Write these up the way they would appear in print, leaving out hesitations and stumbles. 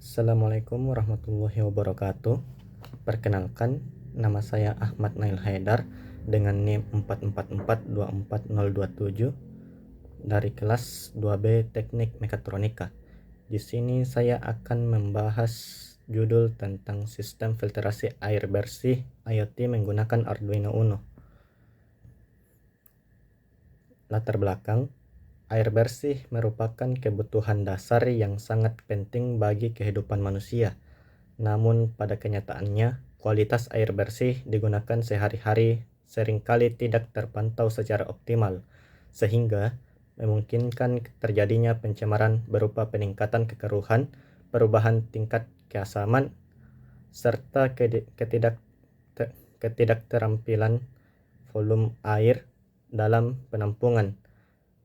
Assalamualaikum warahmatullahi wabarakatuh. Perkenalkan, nama saya Ahmad Nail Haidar dengan NIM 444240027 dari kelas 2B Teknik Mekatronika. Di sini saya akan membahas judul tentang sistem filtrasi air bersih IoT menggunakan Arduino Uno. Latar belakang, air bersih merupakan kebutuhan dasar yang sangat penting bagi kehidupan manusia. Namun pada kenyataannya, kualitas air bersih digunakan sehari-hari seringkali tidak terpantau secara optimal, sehingga memungkinkan terjadinya pencemaran berupa peningkatan kekeruhan, perubahan tingkat keasaman, serta ketidakterampilan volume air dalam penampungan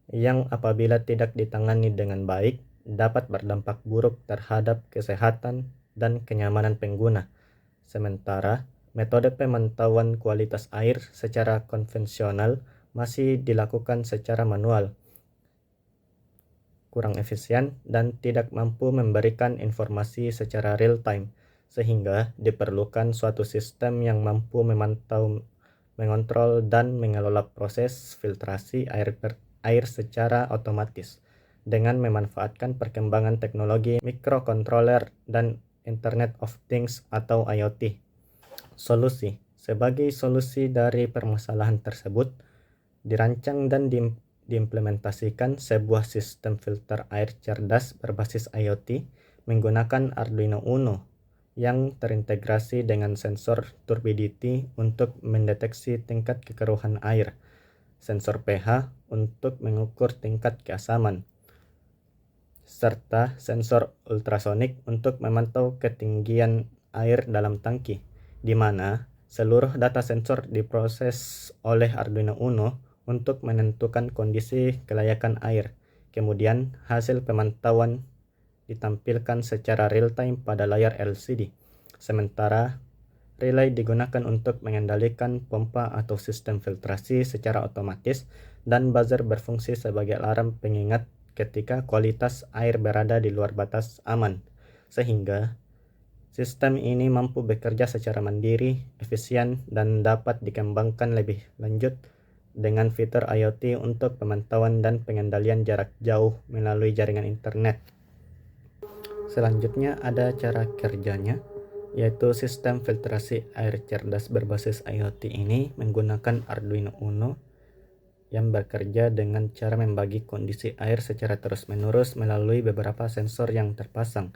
yang apabila tidak ditangani dengan baik dapat berdampak buruk terhadap kesehatan dan kenyamanan pengguna. Sementara metode pemantauan kualitas air secara konvensional masih dilakukan secara manual, kurang efisien, dan tidak mampu memberikan informasi secara real time, sehingga diperlukan suatu sistem yang mampu memantau, mengontrol, dan mengelola proses filtrasi air secara otomatis dengan memanfaatkan perkembangan teknologi microcontroller dan Internet of Things atau IoT. Sebagai solusi dari permasalahan tersebut, dirancang dan diimplementasikan sebuah sistem filter air cerdas berbasis IoT menggunakan Arduino Uno yang terintegrasi dengan sensor turbidity untuk mendeteksi tingkat kekeruhan air, sensor pH untuk mengukur tingkat keasaman, serta sensor ultrasonik untuk memantau ketinggian air dalam tangki, di mana seluruh data sensor diproses oleh Arduino Uno untuk menentukan kondisi kelayakan air. Kemudian hasil pemantauan ditampilkan secara real-time pada layar LCD. Sementara relay digunakan untuk mengendalikan pompa atau sistem filtrasi secara otomatis, dan buzzer berfungsi sebagai alarm pengingat ketika kualitas air berada di luar batas aman, sehingga sistem ini mampu bekerja secara mandiri, efisien, dan dapat dikembangkan lebih lanjut dengan fitur IoT untuk pemantauan dan pengendalian jarak jauh melalui jaringan internet. Selanjutnya ada cara kerjanya, yaitu sistem filtrasi air cerdas berbasis IoT ini menggunakan Arduino Uno yang bekerja dengan cara membagi kondisi air secara terus-menerus melalui beberapa sensor yang terpasang,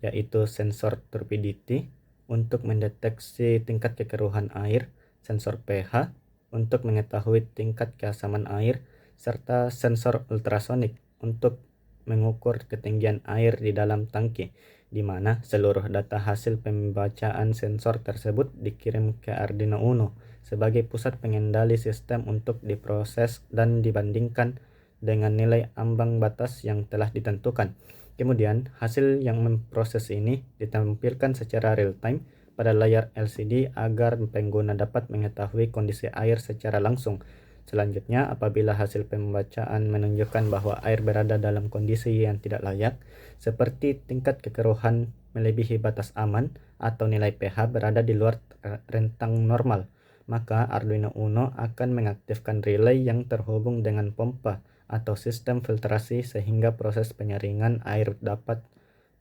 yaitu sensor turbidity untuk mendeteksi tingkat kekeruhan air, sensor pH untuk mengetahui tingkat keasaman air, serta sensor ultrasonik untuk mengukur ketinggian air di dalam tangki, di mana seluruh data hasil pembacaan sensor tersebut dikirim ke Arduino Uno sebagai pusat pengendali sistem untuk diproses dan dibandingkan dengan nilai ambang batas yang telah ditentukan. Kemudian, hasil yang memproses ini ditampilkan secara real-time pada layar LCD agar pengguna dapat mengetahui kondisi air secara langsung. Selanjutnya, apabila hasil pembacaan menunjukkan bahwa air berada dalam kondisi yang tidak layak, seperti tingkat kekeruhan melebihi batas aman atau nilai pH berada di luar rentang normal, maka Arduino Uno akan mengaktifkan relay yang terhubung dengan pompa atau sistem filtrasi sehingga proses penyaringan air dapat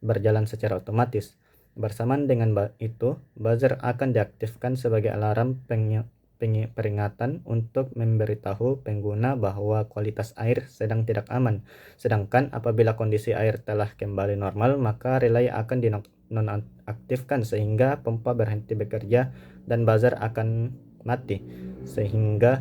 berjalan secara otomatis. Bersamaan dengan itu, buzzer akan diaktifkan sebagai alarm peringatan untuk memberitahu pengguna bahwa kualitas air sedang tidak aman. Sedangkan apabila kondisi air telah kembali normal, maka relay akan dinonaktifkan sehingga pompa berhenti bekerja dan buzzer akan mati. Sehingga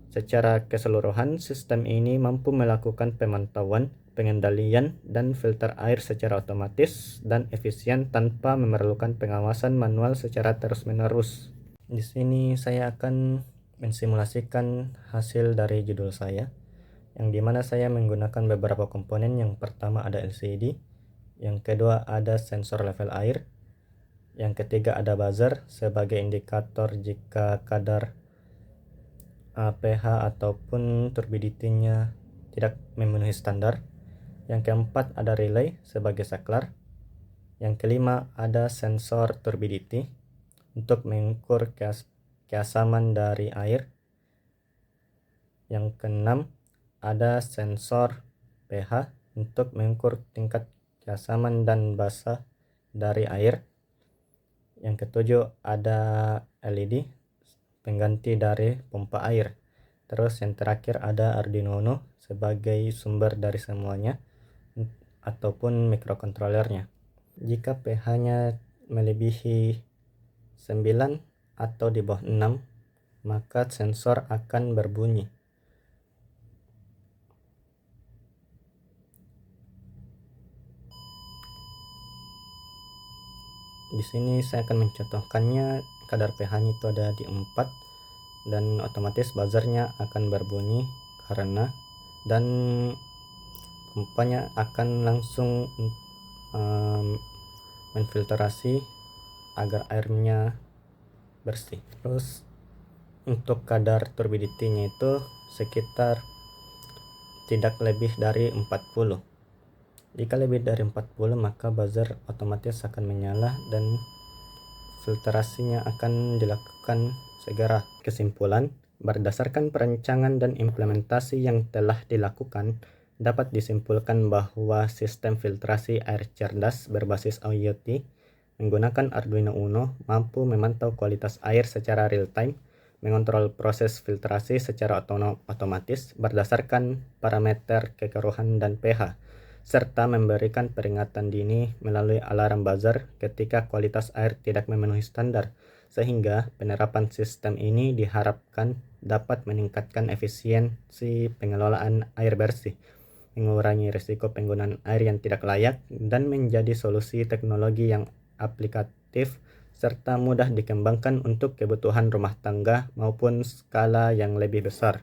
secara keseluruhan, sistem ini mampu melakukan pemantauan, pengendalian, dan filter air secara otomatis dan efisien tanpa memerlukan pengawasan manual secara terus-menerus. Di sini saya akan mensimulasikan hasil dari judul saya, yang dimana saya menggunakan beberapa komponen. Yang pertama ada LCD, yang kedua ada sensor level air, yang ketiga ada buzzer sebagai indikator jika kadar pH ataupun turbidity-nya tidak memenuhi standar. Yang keempat ada relay sebagai saklar. Yang kelima, ada sensor turbidity untuk mengukur keasaman dari air. Yang keenam, ada sensor pH untuk mengukur tingkat keasaman dan basa dari air. Yang ketujuh, ada LED pengganti dari pompa air. Terus yang terakhir ada Arduino Uno sebagai sumber dari semuanya ataupun mikrokontrolernya. Jika pH-nya melebihi 9 atau di bawah 6, maka sensor akan berbunyi. Di sini saya akan mencontohkannya. Kadar pH-nya itu ada di 4 dan otomatis buzzernya akan berbunyi karena dan pompanya akan langsung menfiltrasi agar airnya bersih. Terus untuk kadar turbidity-nya itu sekitar tidak lebih dari 40. Jika lebih dari 40, maka buzzer otomatis akan menyala dan filtrasinya akan dilakukan segera. Kesimpulan, berdasarkan perancangan dan implementasi yang telah dilakukan, dapat disimpulkan bahwa sistem filtrasi air cerdas berbasis IoT menggunakan Arduino Uno mampu memantau kualitas air secara real-time, mengontrol proses filtrasi secara otomatis berdasarkan parameter kekeruhan dan pH, serta memberikan peringatan dini melalui alarm buzzer ketika kualitas air tidak memenuhi standar, sehingga penerapan sistem ini diharapkan dapat meningkatkan efisiensi pengelolaan air bersih, mengurangi risiko penggunaan air yang tidak layak, dan menjadi solusi teknologi yang aplikatif serta mudah dikembangkan untuk kebutuhan rumah tangga maupun skala yang lebih besar.